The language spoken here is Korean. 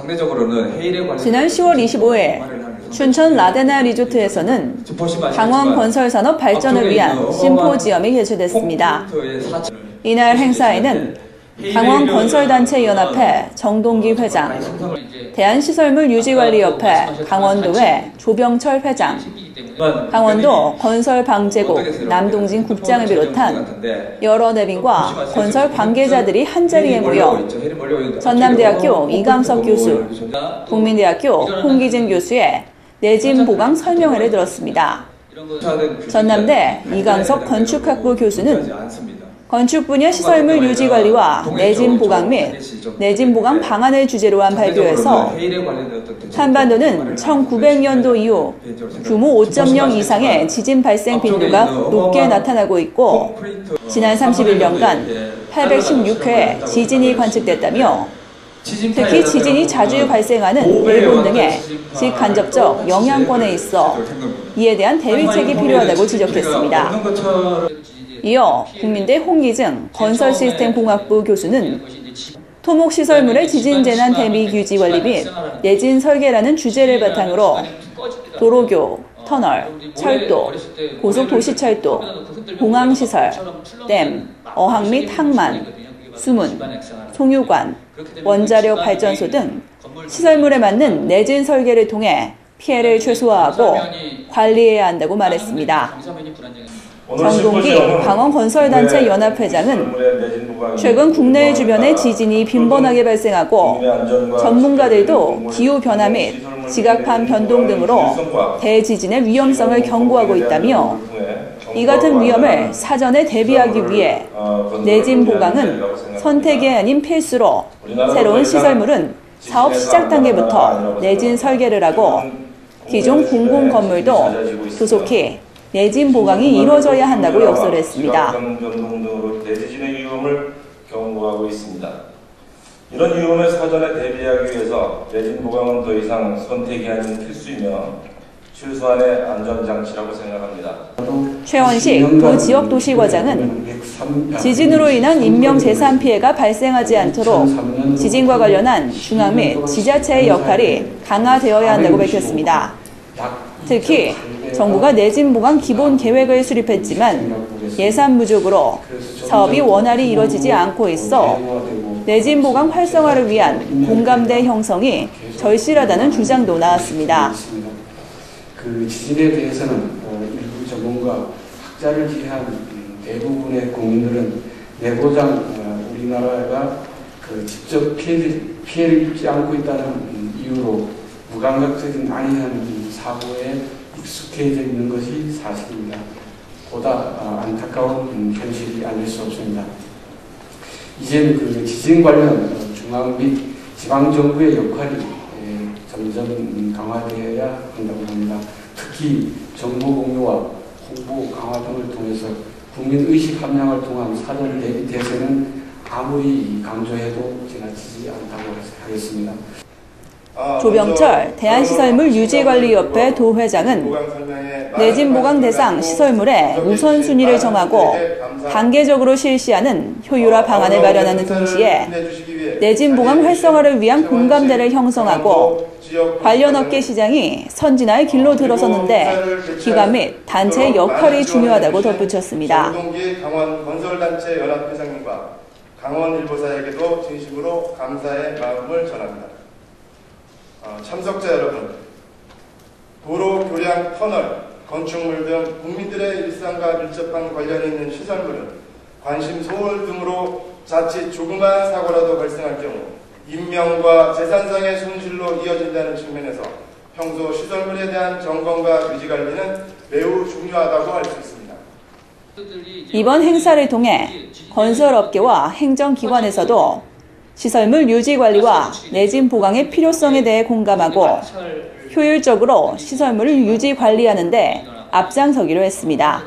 지난 10월 25일 춘천 라데나 리조트에서는 강원 건설산업 발전을 위한 심포지엄이 개최됐습니다. 이날 행사에는 강원건설단체연합회 정동기 회장, 대한시설물유지관리협회 강원도회 조병철 회장, 강원도 건설방재국 남동진 국장을 비롯한 여러 내빈과 건설 관계자들이 한자리에 모여 전남대학교 이강석 교수, 국민대학교 홍기진 교수의 내진 보강 설명회를 들었습니다. 전남대 이강석 건축학부 교수는 건축 분야 시설물 유지 관리와 내진 보강 및 내진 보강 방안을 주제로 한 발표에서 한반도는 1900년도 이후 규모 5.0 이상의 지진 발생 빈도가 높게 나타나고 있고 지난 31년간 816회의 지진이 관측됐다며 특히 지진이 자주 발생하는 일본 등의 직간접적 영향권에 있어 이에 대한 대비책이 필요하다고 지적했습니다. 이어 국민대 홍기증 건설시스템공학부 교수는 토목시설물의 지진재난 대비규지관리 및 내진 설계라는 주제를 바탕으로 도로교, 터널, 철도, 고속도시철도, 공항시설, 댐, 어항 및 항만, 수문, 송유관, 원자력 발전소 등 시설물에 맞는 내진 설계를 통해 피해를 최소화하고 관리해야 한다고 말했습니다. 정동기 강원건설단체 연합회장은 최근 국내 주변에 지진이 빈번하게 발생하고 전문가들도 기후변화 및 지각판 변동 등으로 대지진의 위험성을 경고하고 있다며 이 같은 위험을 사전에 대비하기 위해 내진 보강은 선택이 아닌 필수로 새로운 시설물은 사업 시작 단계부터 내진 설계를 하고 기존 공공 건물도 조속히 내진 보강이 이루어져야 한다고 역설했습니다. 대지진의 위험을 경고하고 있습니다. 이런 위험을 사전에 대비하기 위해서 내진 보강은 더 이상 선택이 아닌 필수이며 최소한의 안전장치라고 생각합니다. 최원식 도지역도시과장은 지진으로 인한 인명재산 피해가 발생하지 않도록 지진과 관련한 중앙 및 지자체의 역할이 강화되어야 한다고 밝혔습니다. 특히 정부가 내진 보강 기본 계획을 수립했지만 예산 부족으로 사업이 원활히 이뤄지지 않고 있어 내진 보강 활성화를 위한 공감대 형성이 절실하다는 주장도 나왔습니다. 그 지진에 대해서는 일부 전문가, 학자를 제외한 대부분의 국민들은 내보장 우리나라가 직접 피해를 입지 않고 있다는 이유로 무감각적인 안이한 사고에 익숙해져 있는 것이 사실입니다. 보다 안타까운 현실이 아닐 수 없습니다. 이제는 그 지진 관련 중앙 및 지방정부의 역할이 점점 강화되어야 한다고 합니다. 특히 정보 공유와 홍보 강화 등을 통해서 국민의식 함양을 통한 사전 대비 대세는 아무리 강조해도 지나치지 않다고 하겠습니다. 조병철 대한시설물유지관리협회 도회장은 내진 보강 대상 시설물의 우선순위를 정하고 단계적으로 실시하는 효율화 방안을 마련하는 동시에 내진 보강 활성화를 위한 공감대를 형성하고 관련 업계 시장이 선진화의 길로 들어섰는데 기관 및 단체의 역할이 중요하다고 덧붙였습니다. 정동기 강원건설단체 연합회장님과 강원일보사에게도 진심으로 감사의 마음을 전합니다. 참석자 여러분, 도로, 교량, 터널, 건축물 등 국민들의 일상과 밀접한 관련이 있는 시설물은 관심 소홀 등으로 자칫 조그마한 사고라도 발생할 경우 인명과 재산상의 손실로 이어진다는 측면에서 평소 시설물에 대한 점검과 유지관리는 매우 중요하다고 할 수 있습니다. 이번 행사를 통해 건설업계와 행정기관에서도 시설물 유지관리와 내진 보강의 필요성에 대해 공감하고 효율적으로 시설물을 유지 관리하는 데 앞장서기로 했습니다.